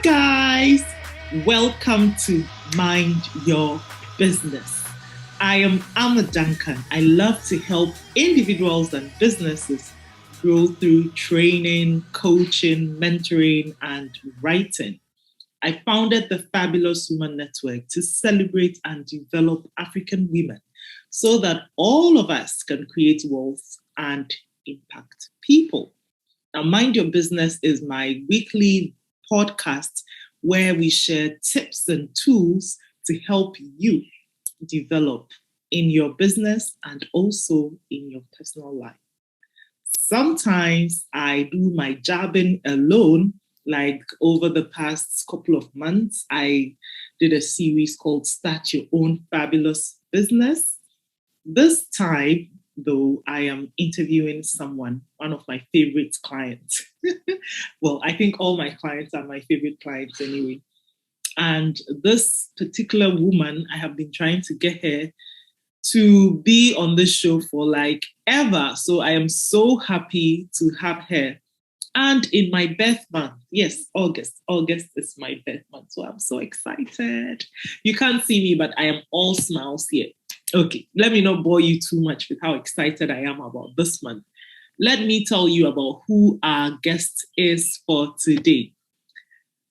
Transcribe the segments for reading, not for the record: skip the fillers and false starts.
guys, welcome to Mind Your Business. I am Amma Duncan. I love to help individuals and businesses grow through training, coaching, mentoring, and writing. I founded the Fabulous Women Network to celebrate and develop African women so that all of us can create wealth and impact people. Now, Mind Your Business is my weekly podcast where we share tips and tools to help you develop in your business and also in your personal life. Sometimes I do my jabbing alone, like over the past couple of months. I did a series called Start Your Own Fabulous Business. This time, though, I am interviewing someone, one of my favorite clients. Well, I think all my clients are my favorite clients anyway. And this particular woman, I have been trying to get her to be on this show for like ever. So I am so happy to have her. And in my birth month, yes, August is my birth month. So I'm so excited. You can't see me, but I am all smiles here. Okay, let me not bore you too much with how excited I am about this month. Let me tell you about who our guest is for today.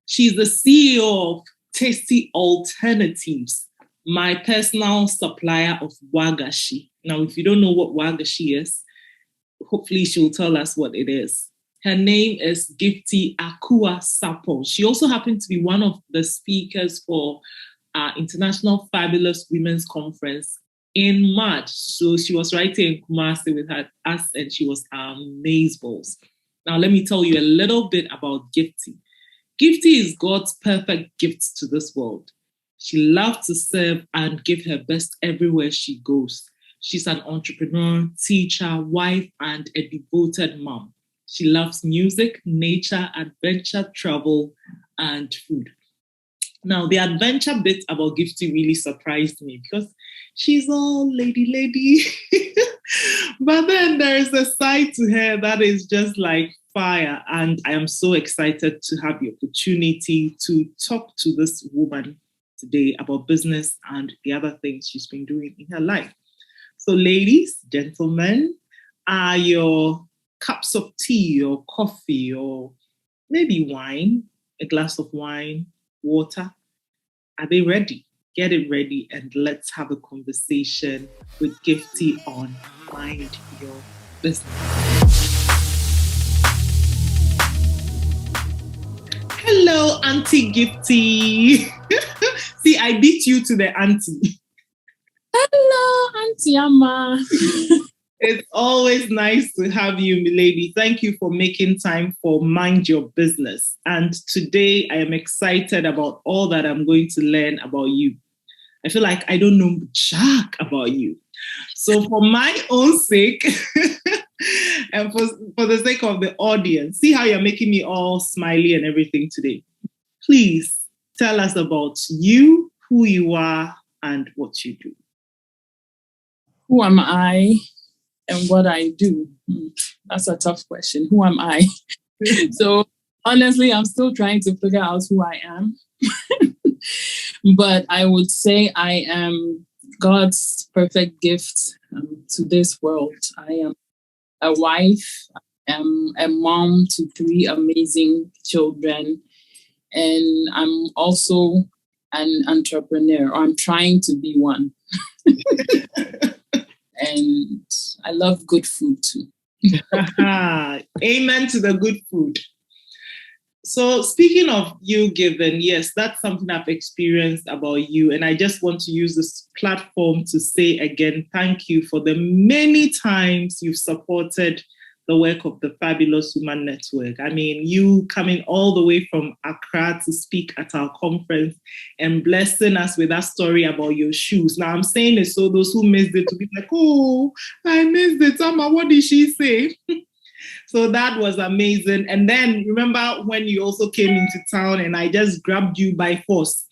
She's the CEO of Tasty Alternatives, my personal supplier of wagashi. Now, if you don't know what wagashi is, hopefully she'll tell us what it is. Her name is Gifty Akua Sarpong. She also happened to be one of the speakers for our International Fabulous Women's Conference in March. So she was right here in Kumasi with us and she was amazeballs. Now, let me tell you a little bit about Gifty. Gifty is God's perfect gift to this world. She loves to serve and give her best everywhere she goes. She's an entrepreneur, teacher, wife, and a devoted mom. She loves music, nature, adventure, travel, and food. Now, the adventure bit about Gifty really surprised me because she's all lady. But then there is a side to her that is just like fire. And I am so excited to have the opportunity to talk to this woman today about business and the other things she's been doing in her life. So ladies, gentlemen, are your cups of tea or coffee or maybe wine, a glass of wine, water, are they ready? Get it ready and let's have a conversation with Gifty on Mind Your Business. Hello, Auntie Gifty. See, I beat you to the auntie. Hello, Auntie Amma. It's always nice to have you, milady. Thank you for making time for Mind Your Business. And today I am excited about all that I'm going to learn about you. I feel like I don't know jack about you. So for my own sake, and for the sake of the audience, see how you're making me all smiley and everything today. Please tell us about you, who you are, and what you do. Who am I and what I do? That's a tough question. Who am I? So honestly, I'm still trying to figure out who I am. But I would say I am God's perfect gift to this world. I am a wife. I am a mom to 3 amazing children. And I'm also an entrepreneur. I'm trying to be one. And I love good food too. Amen to the good food. So speaking of you giving, yes, that's something I've experienced about you. And I just want to use this platform to say again, thank you for the many times you've supported the work of the Fabulous Women Network. I mean, you coming all the way from Accra to speak at our conference and blessing us with that story about your shoes. Now, I'm saying it so those who missed it to be like, oh, I missed it. Amma, what did she say? So that was amazing. And then remember when you also came into town and I just grabbed you by force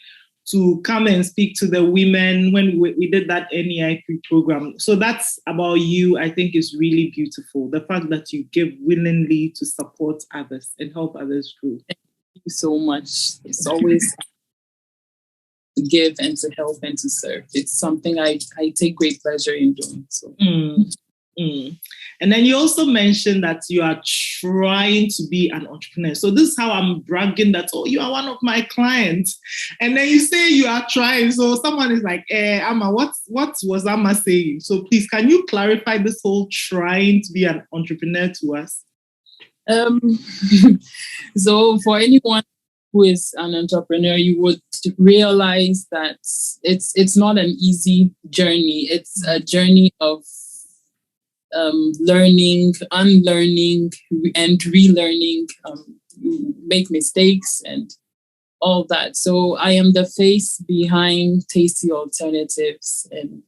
to come and speak to the women when we did that NEI3 program. So that's about you, I think is really beautiful. The fact that you give willingly to support others and help others grow. you so much. It's always to give and to help and to serve. It's something I take great pleasure in doing. So. And then you also mentioned that you are trying to be an entrepreneur. So this is how I'm bragging that, oh, you are one of my clients. And then you say you are trying. So someone is like, Amma, what was Amma saying? So please, can you clarify this whole trying to be an entrepreneur to us? So for anyone who is an entrepreneur, you would realize that it's not an easy journey. It's a journey of learning, unlearning, and relearning. You make mistakes and all that. So I am the face behind Tasty Alternatives, and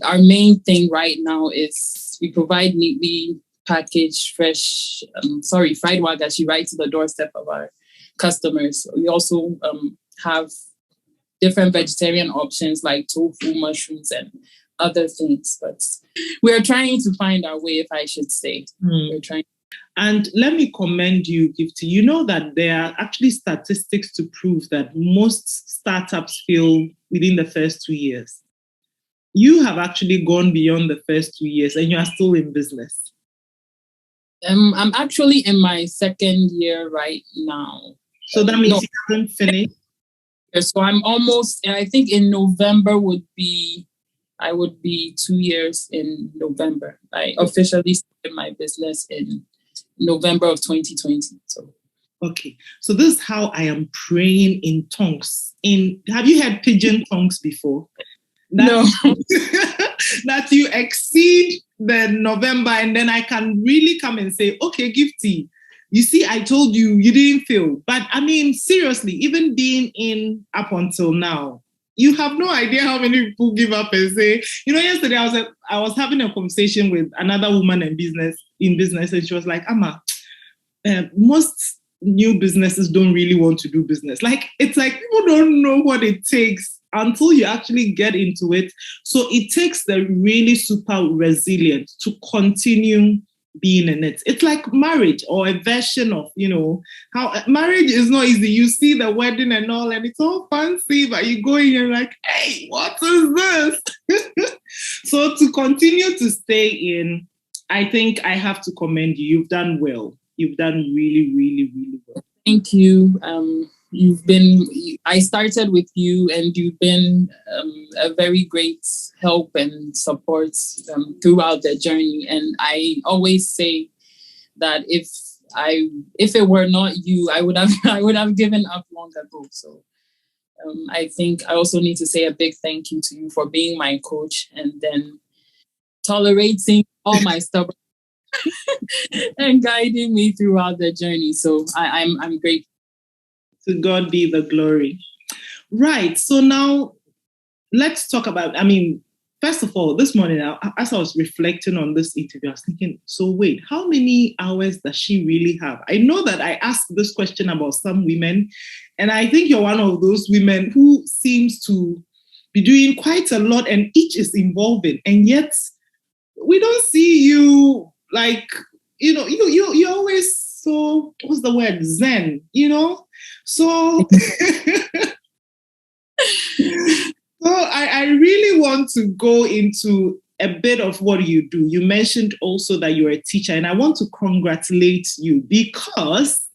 our main thing right now is we provide neatly packaged fresh, fried wagashi right to the doorstep of our customers. We also have different vegetarian options like tofu, mushrooms, and other things. But we're trying to find our way, if I should say. We're trying. And let me commend you, Gifty. You know that there are actually statistics to prove that most startups fail within the first 2 years. You have actually gone beyond the first 2 years and you are still in business. I'm actually in my second year right now. So that means you haven't finished? So I'm almost, I think in November I would be 2 years in November. I officially started my business in November of 2020. So. Okay. So this is how I am praying in tongues. Have you heard pigeon tongues before? No. That you exceed the November and then I can really come and say, okay, Gifty, you see, I told you, you didn't fail. But I mean, seriously, even being in up until now, you have no idea how many people give up and say, yesterday I was having a conversation with another woman in business, and she was like, Amma, most new businesses don't really want to do business. Like, it's like people don't know what it takes until you actually get into it. So it takes the really super resilient to continue being in it. It's like marriage, or a version of, how marriage is not easy. You see the wedding and all, and it's all fancy, but you go in and you're like, hey, what is this? So to continue to stay in, I think I have to commend you. You've done well. You've done really, really, really well. Thank you. I started with you, and you've been a very great help and support throughout the journey. And I always say that if it were not you, I would have given up long ago. So I think I also need to say a big thank you to you for being my coach and then tolerating all my stubborn and guiding me throughout the journey. So I'm grateful. To God be the glory. Right. So now let's talk about, first of all, this morning, as I was reflecting on this interview, I was thinking, so wait, how many hours does she really have? I know that I asked this question about some women, and I think you're one of those women who seems to be doing quite a lot and each is involving. And yet we don't see you like, you're always so, what's the word? Zen, So, I really want to go into a bit of what you do. You mentioned also that you're a teacher, and I want to congratulate you because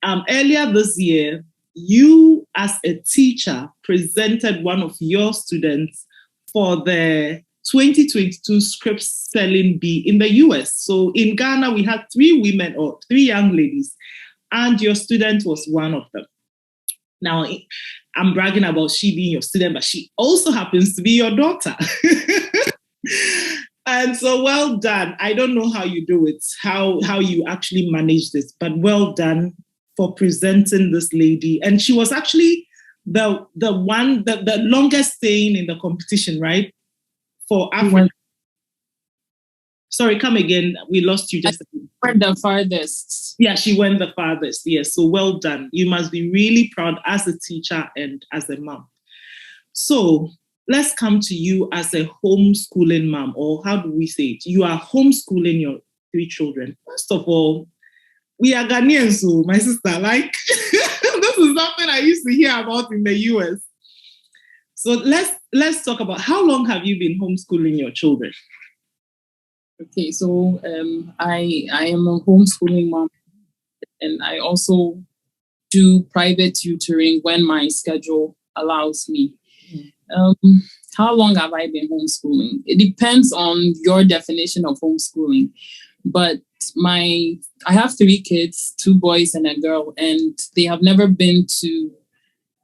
earlier this year, you as a teacher presented one of your students for the 2022 Script Spelling Bee in the US. So in Ghana, we had 3 young ladies, and your student was one of them. Now, I'm bragging about she being your student, but she also happens to be your daughter. And so well done. I don't know how you do it, how you actually manage this, but well done for presenting this lady. And she was actually the longest staying in the competition, right? For Africa. Sorry, come again. We lost you just a bit. Went the farthest. Yeah, she went the farthest. Yes, so well done. You must be really proud as a teacher and as a mom. So let's come to you as a homeschooling mom, or how do we say it? You are homeschooling your 3 children. First of all, We are Ghanaians, so my sister, like this is something I used to hear about in the US. So let's talk about how long have you been homeschooling your children? Okay, so I am a homeschooling mom, and I also do private tutoring when my schedule allows me. How long have I been homeschooling? It depends on your definition of homeschooling, but I have 3 kids, 2 boys and a girl, and they have never been to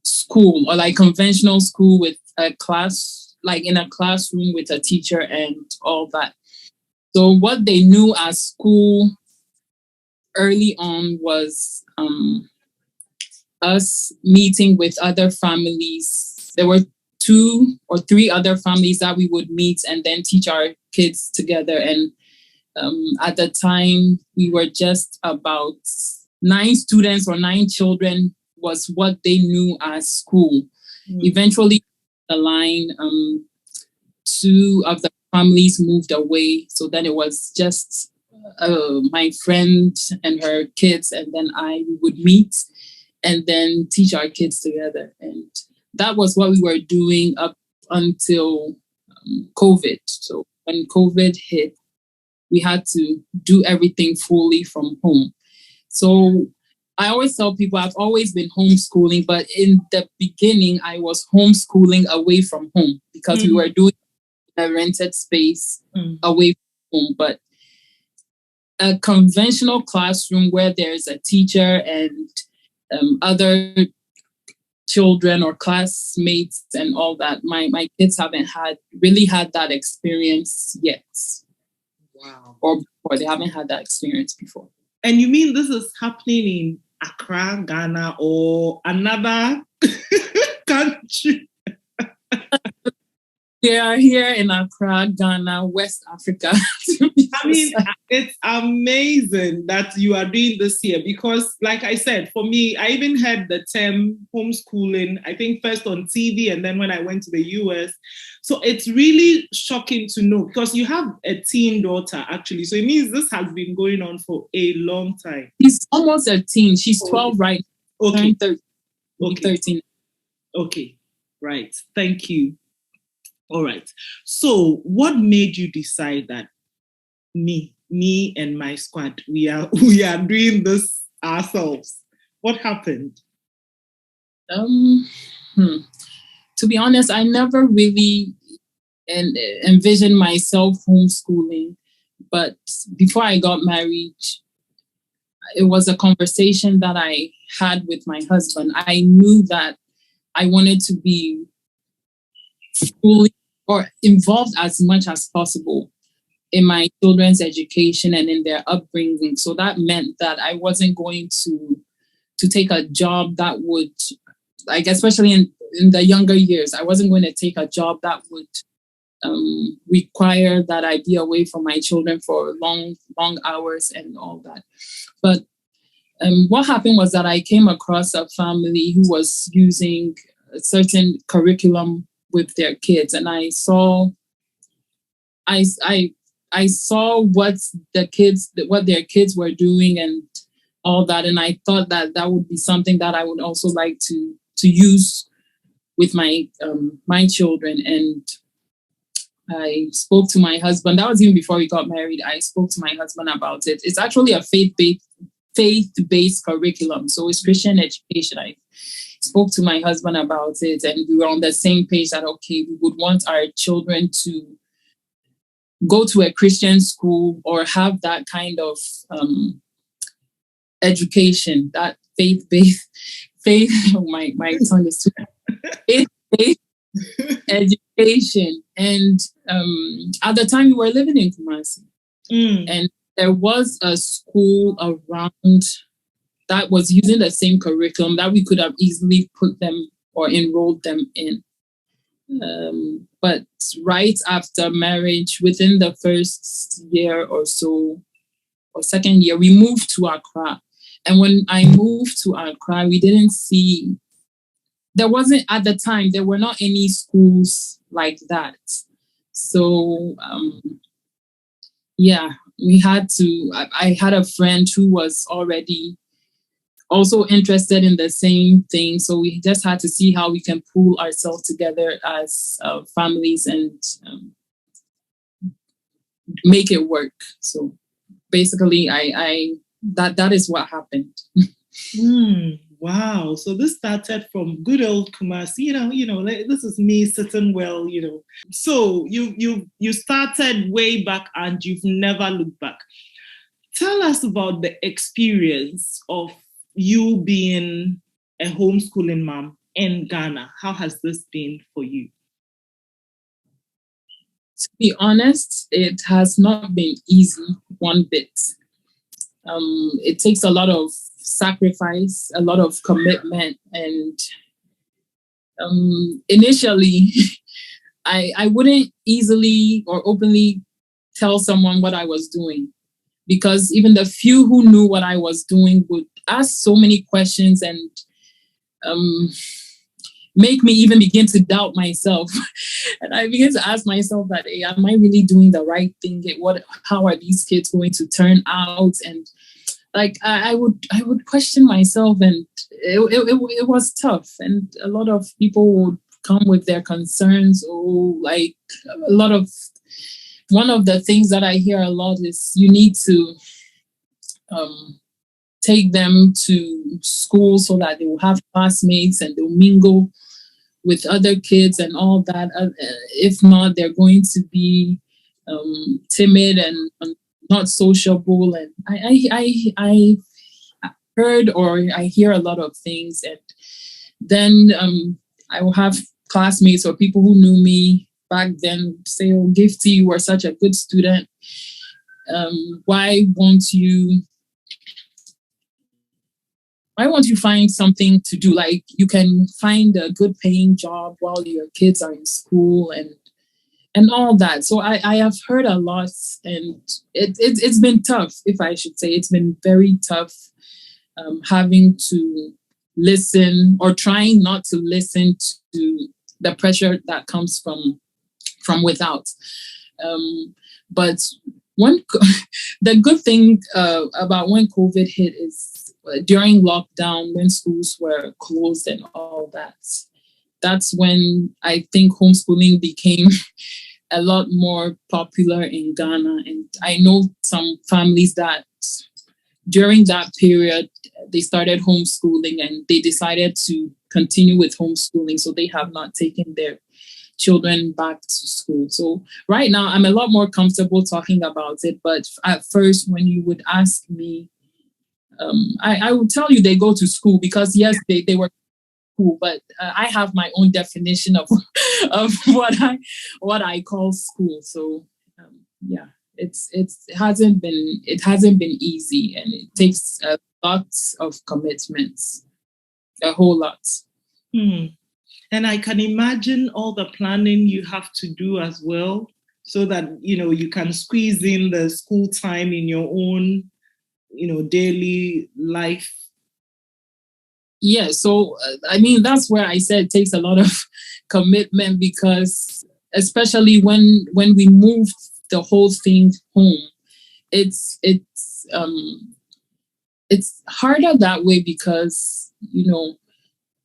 school or like conventional school with a class, like in a classroom with a teacher and all that. So what they knew as school early on was us meeting with other families. There were 2 or 3 other families that we would meet and then teach our kids together. And at the time, we were just about 9 students or 9 children was what they knew as school. Eventually, the line, 2 of the families moved away. So then it was just my friend and her kids, and then we would meet and then teach our kids together. And that was what we were doing up until COVID. So when COVID hit, we had to do everything fully from home. So I always tell people I've always been homeschooling, but in the beginning, I was homeschooling away from home because we were doing a rented space away from home. But a conventional classroom where there's a teacher and other children or classmates and all that, my kids haven't really had that experience yet. Wow. Or they haven't had that experience before. And you mean this is happening in Accra, Ghana, or another country? We are here in Accra, Ghana, West Africa. I mean, it's amazing that you are doing this here because, like I said, for me, I even heard the term homeschooling, I think first on TV and then when I went to the US. So it's really shocking to know because you have a teen daughter, actually. So it means this has been going on for a long time. She's almost a teen. She's 12 right now. Okay. 13. Okay. Right. Thank you. All right. So what made you decide that me and my squad, we are doing this ourselves? What happened? To be honest, I never really envisioned myself homeschooling. But before I got married, it was a conversation that I had with my husband. I knew that I wanted to be fully or involved as much as possible in my children's education and in their upbringing. So that meant that I wasn't going to take a job that would, like, especially in the younger years, I wasn't going to take a job that would require that I be away from my children for long hours and all that. But what happened was that I came across a family who was using a certain curriculum with their kids, and I saw what their kids were doing and all that, and I thought that would be something that I would also like to use with my children. And I spoke to my husband. That was even before we got married. I spoke to my husband about it. It's actually a faith-based curriculum, so it's Christian education. I spoke to my husband about it, and we were on the same page that, okay, we would want our children to go to a Christian school or have that kind of education, that faith-based, my tongue is too faith-based education. And at the time we were living in Kumasi, and there was a school around that was using the same curriculum that we could have easily put them or enrolled them in. But right after marriage, within the first year or so, or second year, we moved to Accra. And when I moved to Accra, we didn't see, there wasn't, at the time, there were not any schools like that. So, we had to, I had a friend who was already also interested in the same thing. So we just had to see how we can pull ourselves together as families and make it work. So basically, that is what happened. Wow. So this started from good old Kumasi, like, this is me sitting well, So you started way back and you've never looked back. Tell us about the experience of you being a homeschooling mom in Ghana. How has this been for you? To be honest, it has not been easy one bit. It takes a lot of sacrifice, a lot of commitment, and initially, I wouldn't easily or openly tell someone what I was doing, because even the few who knew what I was doing would ask so many questions and make me even begin to doubt myself. And I began to ask myself that, hey, am I really doing the right thing? How are these kids going to turn out? And like I would question myself, and it was tough. And a lot of people would come with their concerns, or like a lot of one of the things that I hear a lot is you need to take them to school so that they will have classmates and they'll mingle with other kids and all that. If not, they're going to be timid and not sociable. And I heard, or I hear a lot of things. And then I will have classmates or people who knew me back then say, "Oh, Gifty, you were such a good student. Why won't you find something to do? Like, you can find a good paying job while your kids are in school and all that." So I have heard a lot, and it's been tough, if I should say. It's been very tough having to listen, or trying not to listen to the pressure that comes from without. But one the good thing about when COVID hit is during lockdown, when schools were closed and all that. That's when I think homeschooling became a lot more popular in Ghana. And I know some families that during that period, they started homeschooling and they decided to continue with homeschooling. So they have not taken their children back to school. So right now, I'm a lot more comfortable talking about it. But at first, when you would ask me, I would tell you they go to school, because yes, they were cool, but I have my own definition of what I call school. So yeah, it hasn't been easy, and it takes a lot of commitments, a whole lot. And I can imagine all the planning you have to do as well, so that you can squeeze in the school time in your own daily life. Yeah, so I mean, that's where I said it takes a lot of commitment, because especially when we moved the whole thing home, it's harder that way, because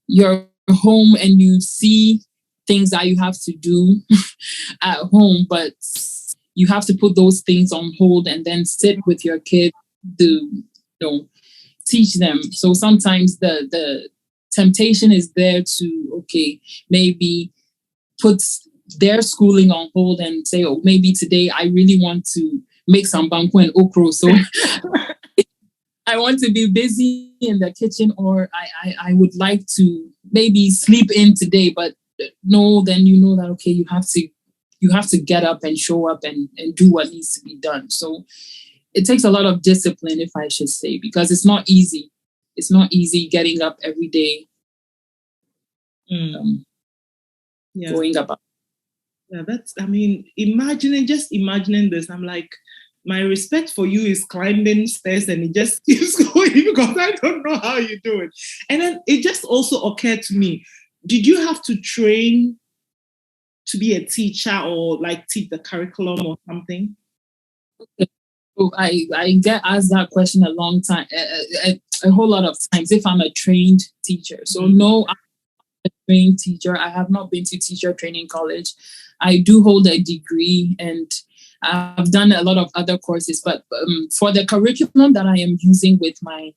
you're home and you see things that you have to do at home, but you have to put those things on hold and then sit with your kid to teach them. So sometimes the temptation is there to, okay, maybe put their schooling on hold and say, oh, maybe today I really want to make some banku and okro, so I want to be busy in the kitchen, or I would like to maybe sleep in today. But no, then you know that, okay, you have to get up and show up and do what needs to be done. So it takes a lot of discipline, if I should say, because it's not easy. It's not easy getting up every day, going about. Yeah, just imagining this, I'm like, my respect for you is climbing stairs, and it just keeps going, because I don't know how you do it. And then it just also occurred to me, did you have to train to be a teacher, or like teach the curriculum or something? So I get asked that question a long time, a whole lot of times, if I'm a trained teacher. So no, I'm a trained teacher. I have not been to teacher training college. I do hold a degree and I've done a lot of other courses, but for the curriculum that I am using with my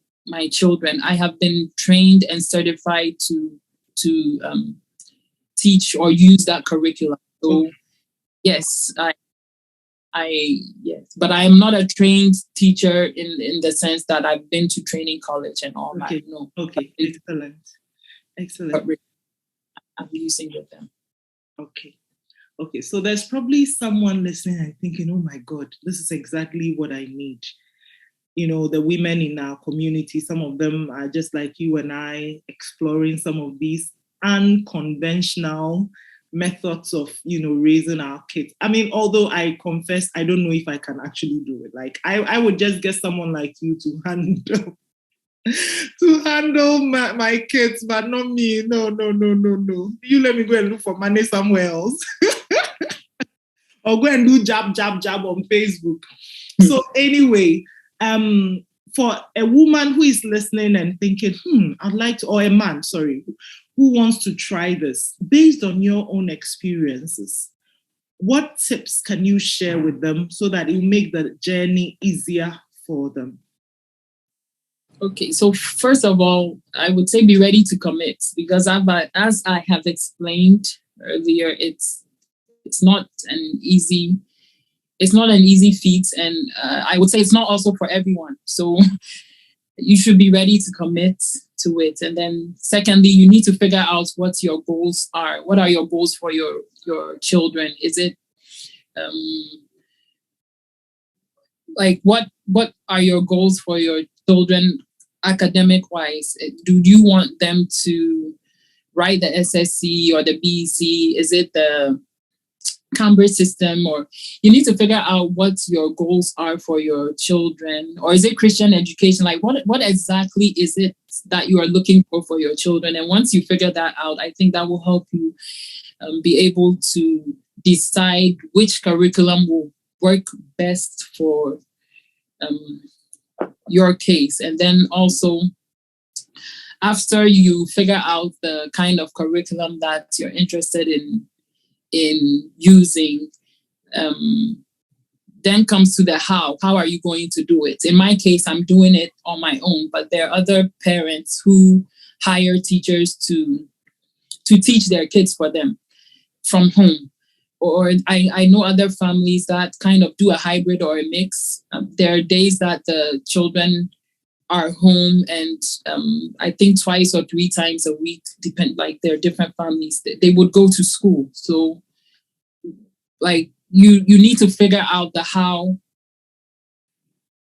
children, I have been trained and certified to teach or use that curriculum. So yes, yes, but I am not a trained teacher in the sense that I've been to training college and all that. No. Okay. Excellent. I'm using with them. Okay. So there's probably someone listening and thinking, oh my God, this is exactly what I need. You know, the women in our community, some of them are just like you and I, exploring some of these unconventional methods of, raising our kids. I mean, although I confess, I don't know if I can actually do it. Like, I would just get someone like you to handle my kids, but not me. No. You let me go and look for money somewhere else. Or go and do jab on Facebook. So anyway, for a woman who is listening and thinking, I'd like to, or a man, sorry, who wants to try this, based on your own experiences, what tips can you share with them so that it will make the journey easier for them? Okay, so first of all, I would say be ready to commit, because as I have explained earlier, it's not an easy feat, and I would say it's not also for everyone. So you should be ready to commit to it. And then secondly, you need to figure out what your goals are. What are your goals for your children? Is it like what are your goals for your children academic wise? Do you want them to write the SSC or the BEC? Is it the Cambridge system? Or you need to figure out what your goals are for your children. Or is it Christian education? Like what exactly is it that you are looking for your children? And once you figure that out, I think that will help you be able to decide which curriculum will work best for your case. And then also, after you figure out the kind of curriculum that you're interested in using, then comes to the how. How are you going to do it? In my case, I'm doing it on my own, but there are other parents who hire teachers to teach their kids for them from home. Or I know other families that kind of do a hybrid or a mix. There are days that the children are home, and I think twice or three times a week, like there are different families, they would go to school. So like you need to figure out the how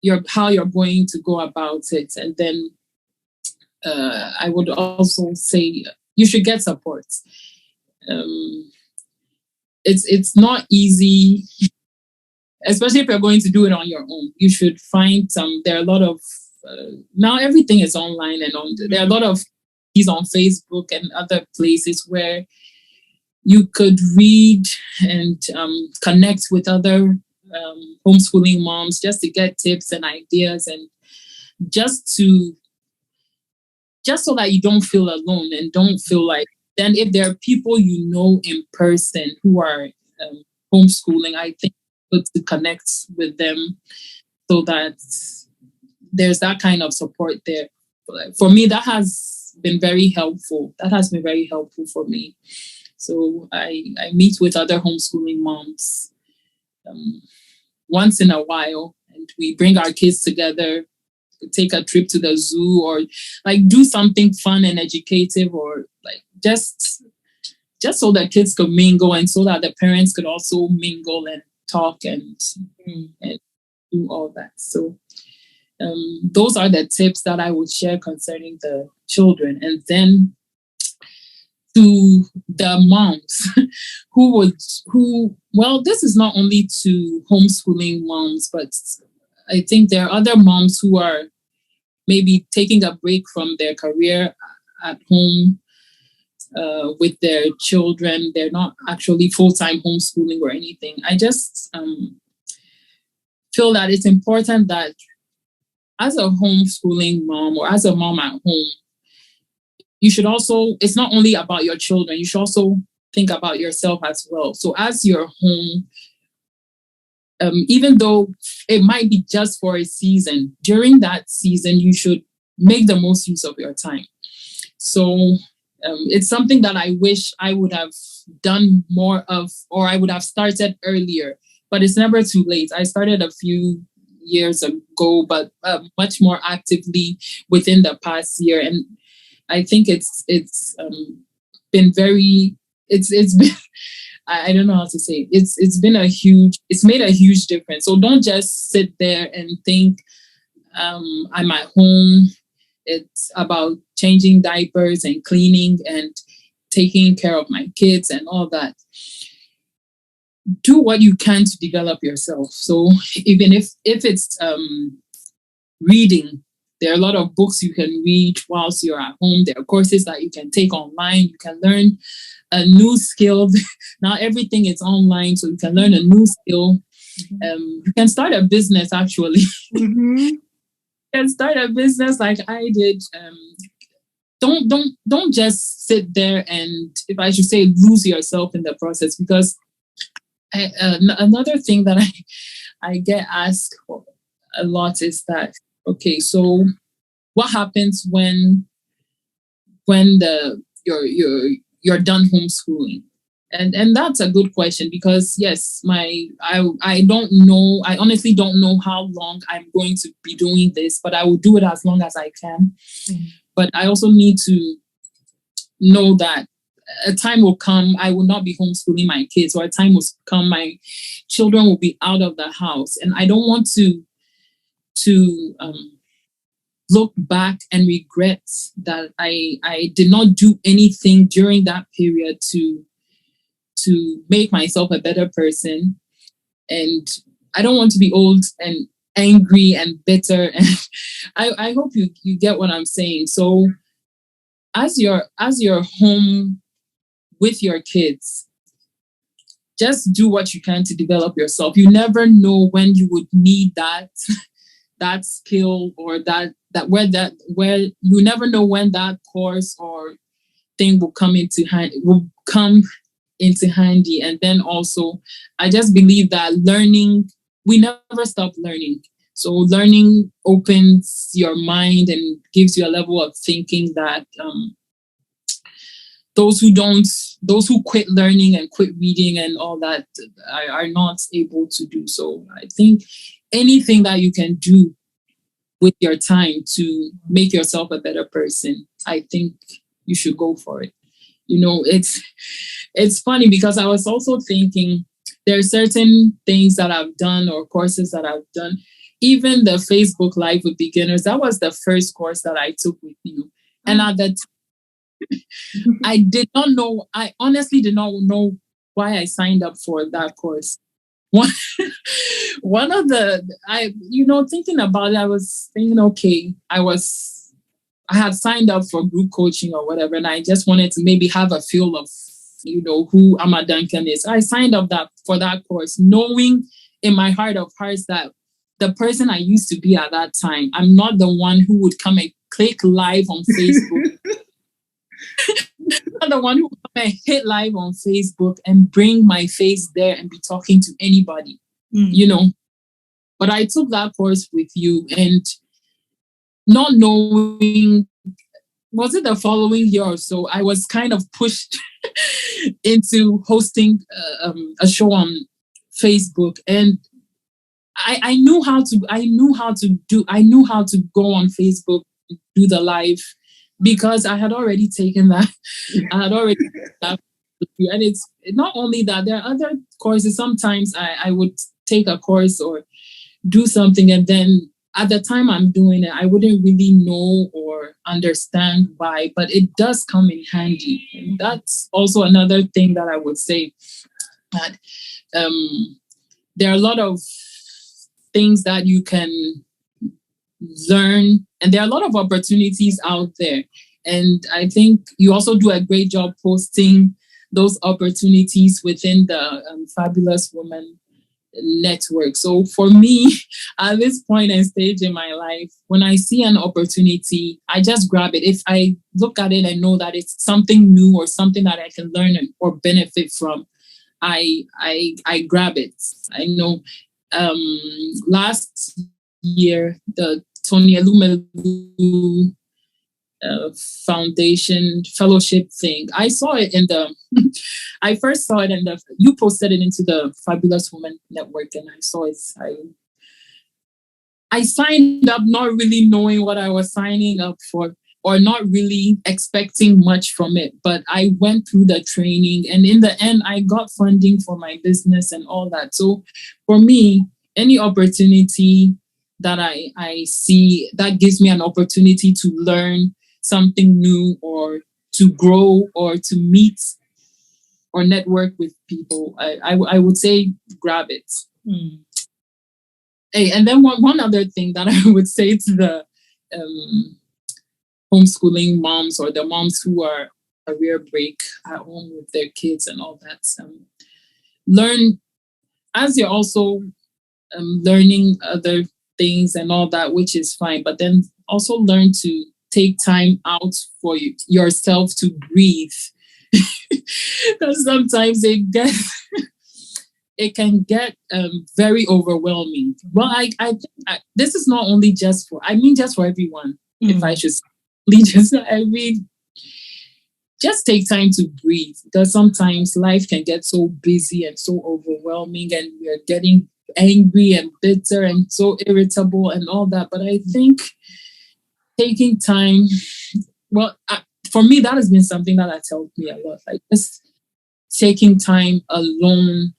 you're going to go about it. And then I would also say you should get support. It's not easy, especially if you're going to do it on your own. You should find there are a lot of now everything is online, and there are a lot of things on Facebook and other places where you could read and connect with other homeschooling moms, just to get tips and ideas, and just so that you don't feel alone and don't feel like, then if there are people you know in person who are homeschooling, I think it's good to connect with them so that there's that kind of support there. For me, that has been very helpful. That has been very helpful for me. So I meet with other homeschooling moms once in a while, and we bring our kids together, take a trip to the zoo, or like do something fun and educative, or like just so that kids could mingle, and so that the parents could also mingle and talk and do all that. So those are the tips that I would share concerning the children. And then to the moms well, this is not only to homeschooling moms, but I think there are other moms who are maybe taking a break from their career at home with their children. They're not actually full-time homeschooling or anything. I just feel that it's important that as a homeschooling mom or as a mom at home, you should also, it's not only about your children, you should also think about yourself as well. So as you're home, even though it might be just for a season, during that season, you should make the most use of your time. So it's something that I wish I would have done more of, or I would have started earlier, but it's never too late. I started a few years ago, but much more actively within the past year. And I think it's been very, it's been, I don't know how to say it. It's made a huge difference. So don't just sit there and think I'm at home. It's about changing diapers and cleaning and taking care of my kids and all that. Do what you can to develop yourself. So even if it's reading, there are a lot of books you can read whilst you're at home. There are courses that you can take online. You can learn a new skill. Now everything is online, so you can learn a new skill. You can start a business actually. You can start a business like I did. Don't just sit there and, if I should say, lose yourself in the process, because another thing that I get asked a lot is that, okay, so what happens when you're done homeschooling? And that's a good question, because yes, I don't know, I honestly don't know how long I'm going to be doing this, but I will do it as long as I can. But I also need to know that a time will come, I will not be homeschooling my kids, or a time will come, my children will be out of the house. And I don't want to look back and regret that I did not do anything during that period to make myself a better person. And I don't want to be old and angry and bitter. And I hope you get what I'm saying. So as you're home with your kids, just do what you can to develop yourself. You never know when you would need that skill, or where you never know when that course or thing will come into handy. And then also, I just believe that learning, we never stop learning. So learning opens your mind and gives you a level of thinking that those who quit learning and quit reading and all that are not able to do. So I think anything that you can do with your time to make yourself a better person, I think you should go for it. You know, it's funny, because I was also thinking there are certain things that I've done, or courses that I've done. Even the Facebook Live with beginners, that was the first course that I took with you. And at that time, I honestly did not know why I signed up for that course. One of thinking about it, I was thinking, okay, I had signed up for group coaching or whatever, and I just wanted to maybe have a feel of, who Amma Duncan is. I signed up for that course, knowing in my heart of hearts that the person I used to be at that time, I'm not the one who would come and click live on Facebook. I'm the one who would come and hit live on Facebook and bring my face there and be talking to anybody, But I took that course with you, and not knowing, was it the following year or so, I was kind of pushed into hosting a show on Facebook, and I knew how to go on Facebook and do the live, because I had already taken that. And it's not only that, there are other courses. Sometimes I would take a course or do something, and then at the time I'm doing it, I wouldn't really know or understand why, but it does come in handy. And that's also another thing that I would say, that there are a lot of things that you can learn, and there are a lot of opportunities out there. And I think you also do a great job posting those opportunities within the Fabulous Woman network. So for me, at this point and stage in my life, when I see an opportunity, I just grab it. If I look at it and know that it's something new or something that I can learn or benefit from, I grab it. I know last year the Tony Elumelu foundation fellowship thing. I saw it in the I first saw it in the you posted it into the Fabulous Women Network, and I saw it. I signed up not really knowing what I was signing up for or not really expecting much from it. But I went through the training, and in the end I got funding for my business and all that. So for me, any opportunity that I see that gives me an opportunity to learn something new or to grow or to meet or network with people, I would say grab it. Hey, and then one other thing that I would say to the homeschooling moms or the moms who are career break at home with their kids and all that, learn as you're also learning other things and all that, which is fine, but then also learn to take time out for yourself to breathe. Because sometimes it can get very overwhelming. Well, I this is not only just for everyone. If I should just take time to breathe, because sometimes life can get so busy and so overwhelming, and we are getting angry and bitter and so irritable and all that. But I think taking time, for me, that has been something that has helped me a lot. Like just taking time alone.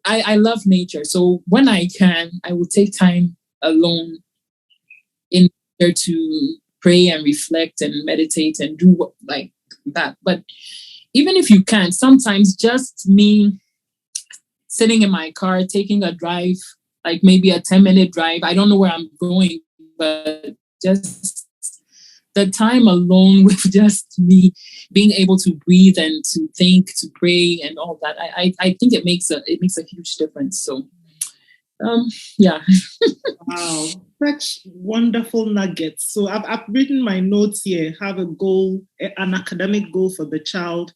I love nature. So when I can, I will take time alone in order to pray and reflect and meditate and do like that. But even if you can't, sometimes just me sitting in my car, taking a drive, like maybe a 10-minute drive. I don't know where I'm going, but just the time alone with just me being able to breathe and to think, to pray and all that, I think it makes a huge difference. So, yeah. Wow, such wonderful nuggets. So I've written my notes here. Have a goal, an academic goal for the child.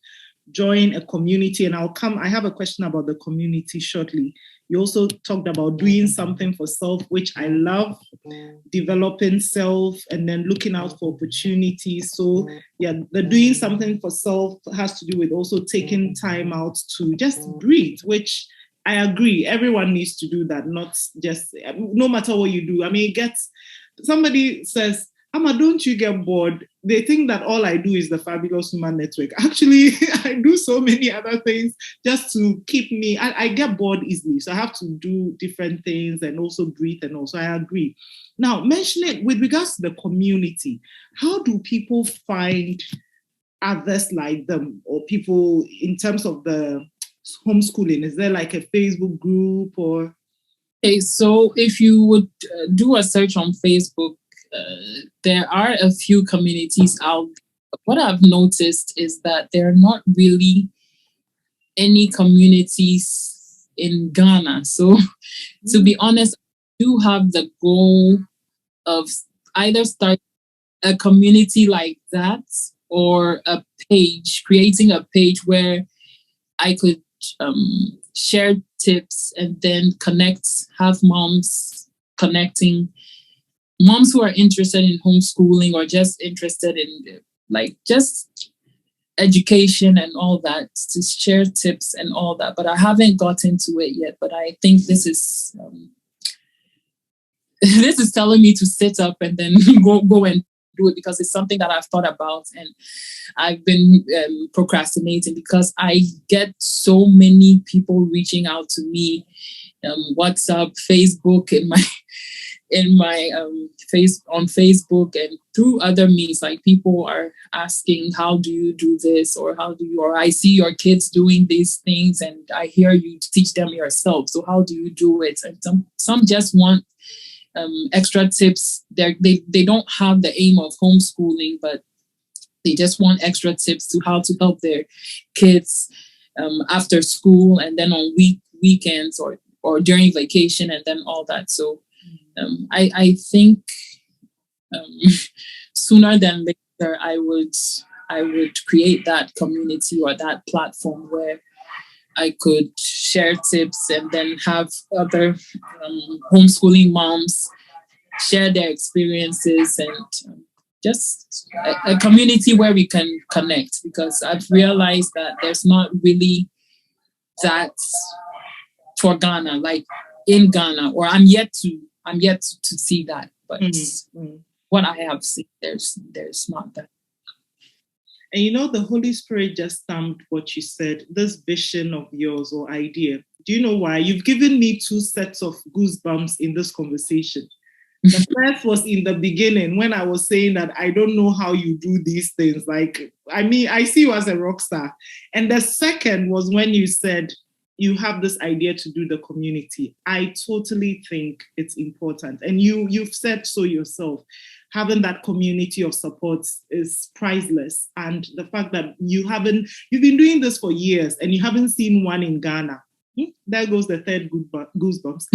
Join a community, and I have a question about the community shortly. You also talked about doing something for self, which I love, developing self, and then looking out for opportunities. So yeah, the doing something for self has to do with also taking time out to just breathe, which I agree. Everyone needs to do that, not just, no matter what you do. I mean, somebody says, Amma, don't you get bored? They think that all I do is the Fabulous Woman Network. Actually, I do so many other things just to keep me. I get bored easily, so I have to do different things and also breathe and also. I agree. Now, mentioning with regards to the community, how do people find others like them or people in terms of the homeschooling? Is there like a Facebook group or? Okay, so if you would do a search on Facebook, there are a few communities out. What I've noticed is that there are not really any communities in Ghana. So to be honest, I do have the goal of either start a community like that or creating a page where I could share tips and then have moms connecting, moms who are interested in homeschooling or just interested in like just education and all that, to share tips and all that. But I haven't gotten to it yet. But I think this is this is telling me to sit up and then go and do it, because it's something that I've thought about and I've been procrastinating because I get so many people reaching out to me, WhatsApp, Facebook, on Facebook and through other means. Like people are asking, how do you do this, or I see your kids doing these things and I hear you teach them yourself, so how do you do it? And some just want extra tips. They don't have the aim of homeschooling, but they just want extra tips to how to help their kids after school, and then on weekends or during vacation and then all that. So I think sooner than later I would create that community or that platform where I could share tips and then have other homeschooling moms share their experiences and just a community where we can connect, because I've realized that there's not really that for Ghana, like in Ghana, or I'm yet to see that. But what I have seen, there's not that. And the Holy Spirit just stamped what you said, this vision of yours or idea. Do you know why? You've given me 2 sets of goosebumps in this conversation. The first was in the beginning when I was saying that I don't know how you do these things. Like, I see you as a rock star. And the second was when you said you have this idea to do the community. I totally think it's important. And you've said so yourself. Having that community of support is priceless. And the fact that you've been doing this for years and you haven't seen one in Ghana. There goes the third goosebumps.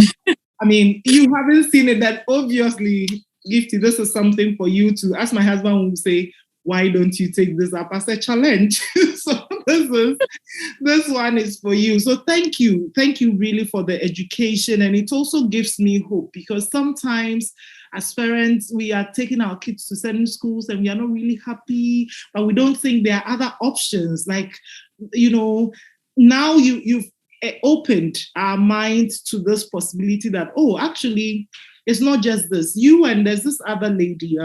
You haven't seen it. That obviously, Gifty, this is something for you to, as my husband would say, why don't you take this up as a challenge? So this one is for you. So thank you really for the education. And it also gives me hope, because sometimes as parents, we are taking our kids to certain schools and we are not really happy, but we don't think there are other options. Like, now you've opened our minds to this possibility that, actually, it's not just this. You and there's this other lady,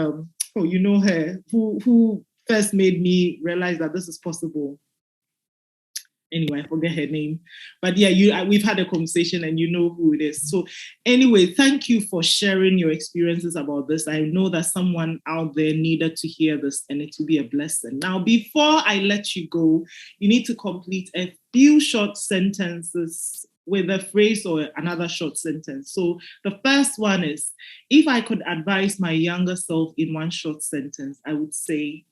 you know her, who first made me realize that this is possible. Anyway, I forget her name. But yeah, we've had a conversation and you know who it is. So anyway, thank you for sharing your experiences about this. I know that someone out there needed to hear this and it will be a blessing. Now, before I let you go, you need to complete a few short sentences with a phrase or another short sentence. So the first one is, if I could advise my younger self in one short sentence, I would say...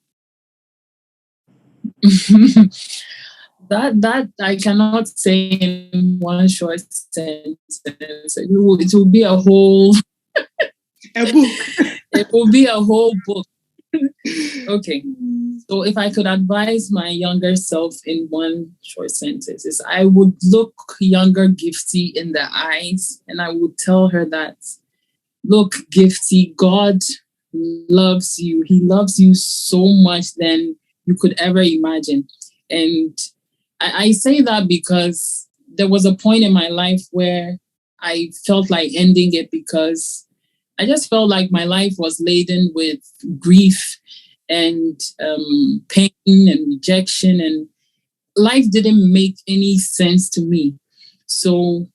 That I cannot say in one short sentence. It will be a whole a book. It will be a whole book. Okay. So if I could advise my younger self in one short sentence, is I would look younger Gifty in the eyes and I would tell her that, look, Gifty, God loves you. He loves you so much than you could ever imagine. And I say that because there was a point in my life where I felt like ending it, because I just felt like my life was laden with grief and pain and rejection, and life didn't make any sense to me. So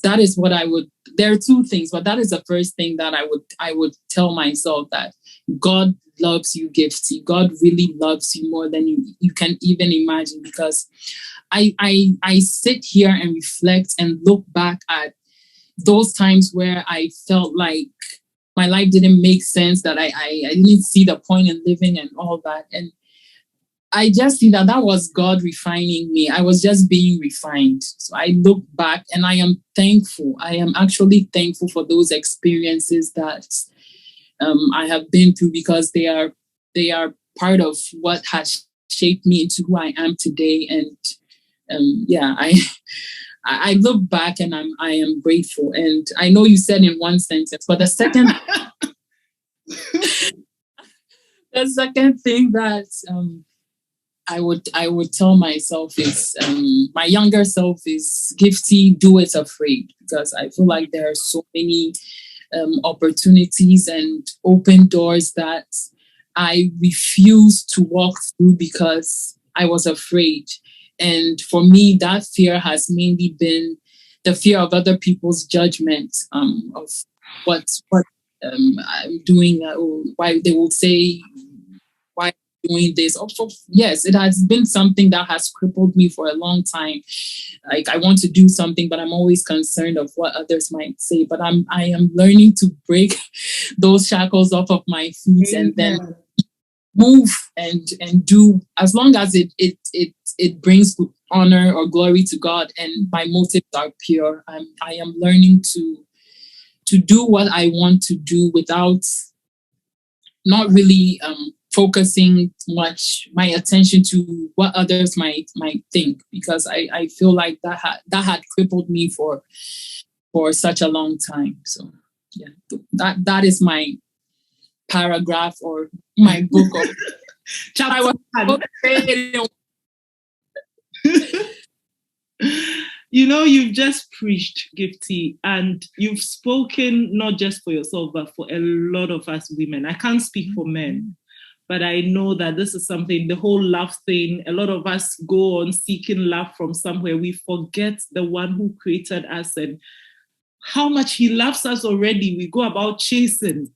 that is what I would... There are 2 things, but that is the first thing that I would tell myself, that God loves you, Gifty. God really loves you more than you can even imagine, because I sit here and reflect and look back at those times where I felt like my life didn't make sense, that I didn't see the point in living and all that. And I just see that was God refining me. I was just being refined. So I look back and I am thankful. I am actually thankful for those experiences that I have been through, because they are part of what has shaped me into who I am today. And I look back and I am grateful. And I know you said in one sentence, but the second thing that I would tell myself is, my younger self is, Gifty, do it afraid, because I feel like there are so many opportunities and open doors that I refused to walk through because I was afraid. And for me, that fear has mainly been the fear of other people's judgment, of what I'm doing, why they will say, why doing this. Also, yes, it has been something that has crippled me for a long time. Like, I want to do something, but I'm always concerned of what others might say. But I am learning to break those shackles off of my feet. And then move and do, as long as it brings honor or glory to God, and my motives are pure. I am learning to do what I want to do without not really focusing much my attention to what others might think, because I feel like that had crippled me for such a long time. So yeah, that is my paragraph or my book of Chapter one. You know, you've just preached, Gifty, and you've spoken not just for yourself, but for a lot of us women. I can't speak for men, but I know that this is something, the whole love thing, a lot of us go on seeking love from somewhere. We forget the one who created us and how much he loves us already. We go about chasing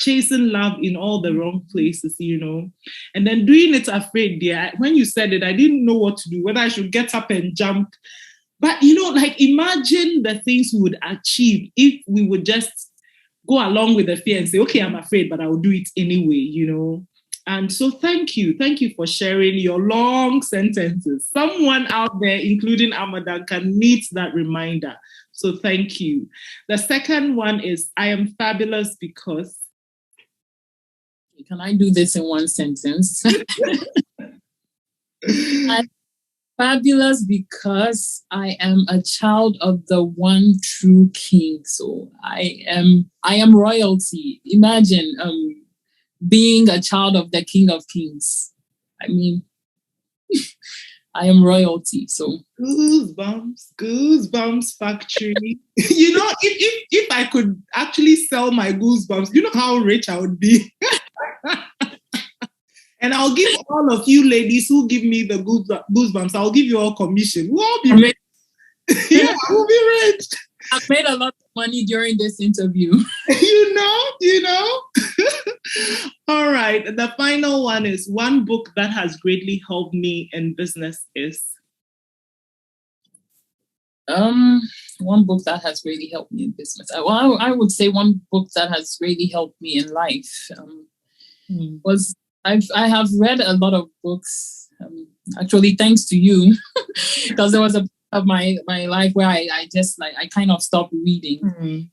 love in all the wrong places, you know, and then doing it afraid. Yeah, when you said it, I didn't know what to do, whether I should get up and jump. But, you know, like, imagine the things we would achieve if we would just go along with the fear and say, okay, I'm afraid, but I will do it anyway, you know. And so thank you for sharing your long sentences. Someone out there, including Amadan, can need that reminder. So thank you. The second one is, I am fabulous because... Can I do this in one sentence? I'm fabulous because I am a child of the one true King. So I am royalty. Imagine being a child of the King of Kings. I mean, I am royalty. So goosebumps factory. You know, if I could actually sell my goosebumps, you know how rich I would be. And I'll give all of you ladies who give me the goosebumps, I'll give you all commission. We'll all be rich. Yeah, we'll be rich. I've made a lot of money during this interview. You know. All right. The final one is, one book that has greatly helped me in business is? One book that has really helped me in business. Well, I would say one book that has really helped me in life was, I have read a lot of books, actually thanks to you, because there was a of my life where I just I kind of stopped reading.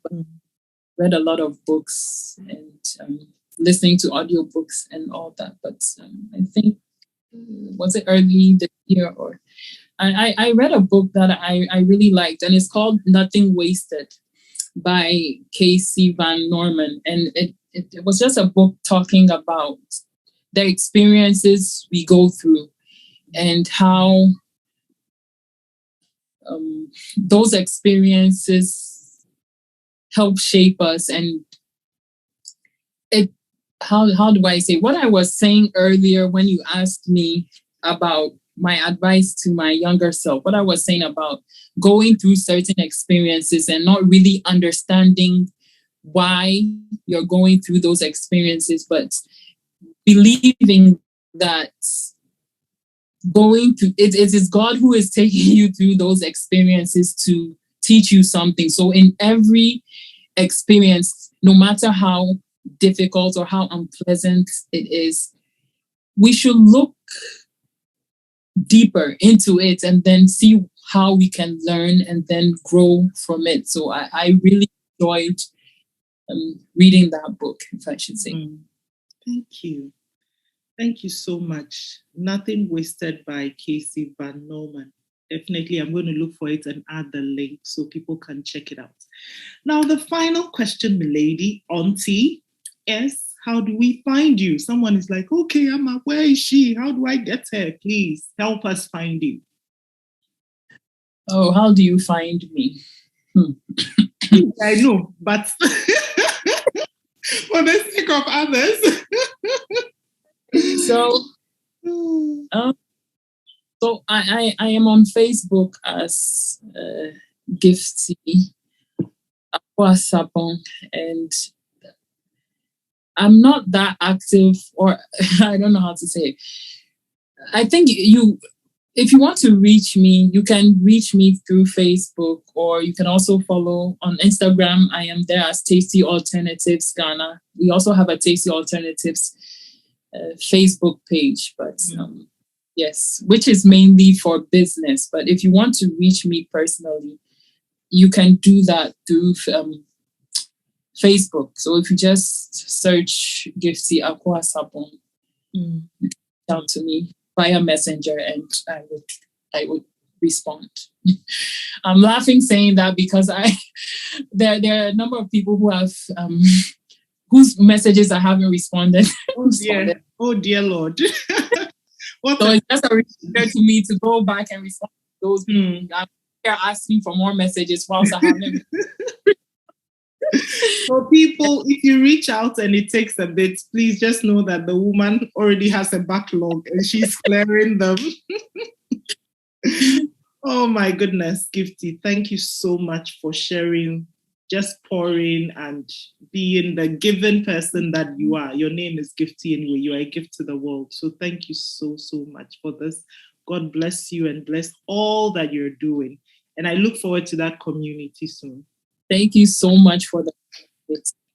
Read a lot of books and listening to audiobooks and all that. But I think, was it early this year, or I read a book that I really liked, and it's called Nothing Wasted by Casey Van Norman. And it was just a book talking about the experiences we go through and how those experiences help shape us. And how do I say, what I was saying earlier when you asked me about my advice to my younger self, what I was saying about going through certain experiences and not really understanding why you're going through those experiences, but believing that going through it is God who is taking you through those experiences to teach you something. So in every experience, no matter how difficult or how unpleasant it is, we should look deeper into it and then see how we can learn and then grow from it. So I really enjoyed reading that book, if I should say. Thank you. Thank you so much. Nothing Wasted by Casey Van Norman. Definitely, I'm going to look for it and add the link so people can check it out. Now, the final question, milady, auntie, is, how do we find you? Someone is like, okay, Amma, where is she? How do I get her? Please help us find you. Oh, how do you find me? I know, but for the sake of others. So I am on Facebook as Gifty Akua Sarpong, and I'm not that active, or I don't know how to say it. I think if you want to reach me, you can reach me through Facebook, or you can also follow on Instagram. I am there as Tasty Alternatives Ghana. We also have a Tasty Alternatives Facebook page, but yes, which is mainly for business. But if you want to reach me personally, you can do that through Facebook. So if you just search Gifty Akua Sarpong, reach out to me via Messenger, and I would respond. I'm laughing saying that because there are a number of people who have whose messages I haven't responded. Oh dear Lord. So it's just a reminder to me to go back and respond to those people. They're asking for more messages whilst I haven't. So people, if you reach out and it takes a bit, please just know that the woman already has a backlog and she's clearing them. Oh my goodness, Gifty, thank you so much for sharing, just pouring and being the given person that you are. Your name is Gifty anyway. You are a gift to the world. So thank you so much for this. God bless you and bless all that you're doing. And I look forward to that community soon. Thank you so much for that.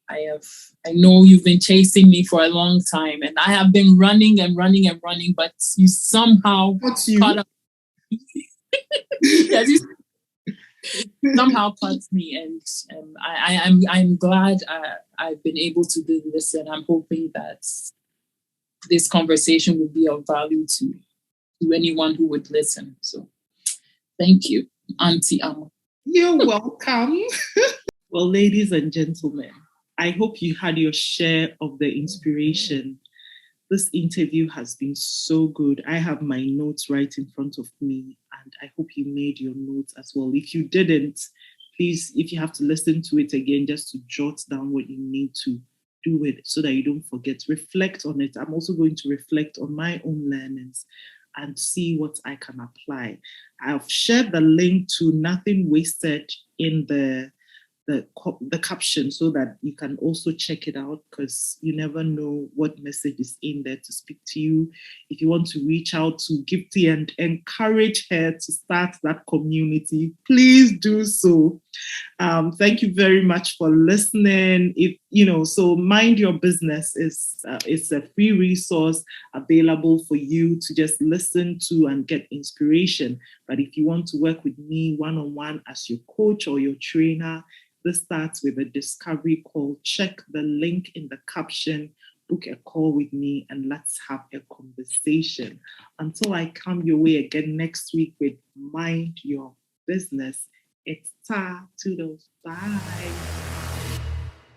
I know you've been chasing me for a long time, and I have been running, but you somehow caught up. Yes, you somehow caught me, and I'm glad I've been able to do this, and I'm hoping that this conversation will be of value to anyone who would listen. So thank you, Auntie Amma. You're welcome. Well, ladies and gentlemen, I hope you had your share of the inspiration. This interview has been so good. I have my notes right in front of me, and I hope you made your notes as well. If you didn't, please, if you have to listen to it again, just to jot down what you need to do with it so that you don't forget. Reflect on it. I'm also going to reflect on my own learnings and see what I can apply. I've shared the link to Nothing Wasted in the caption so that you can also check it out, because you never know what message is in there to speak to you. If you want to reach out to Gifty and encourage her to start that community, please do so. Thank you very much for listening. So Mind Your Business is it's a free resource available for you to just listen to and get inspiration. But if you want to work with me one-on-one as your coach or your trainer, this starts with a discovery call. Check the link in the caption, book a call with me, and let's have a conversation. Until I come your way again next week with Mind Your Business, it's Ta Toodles. Bye.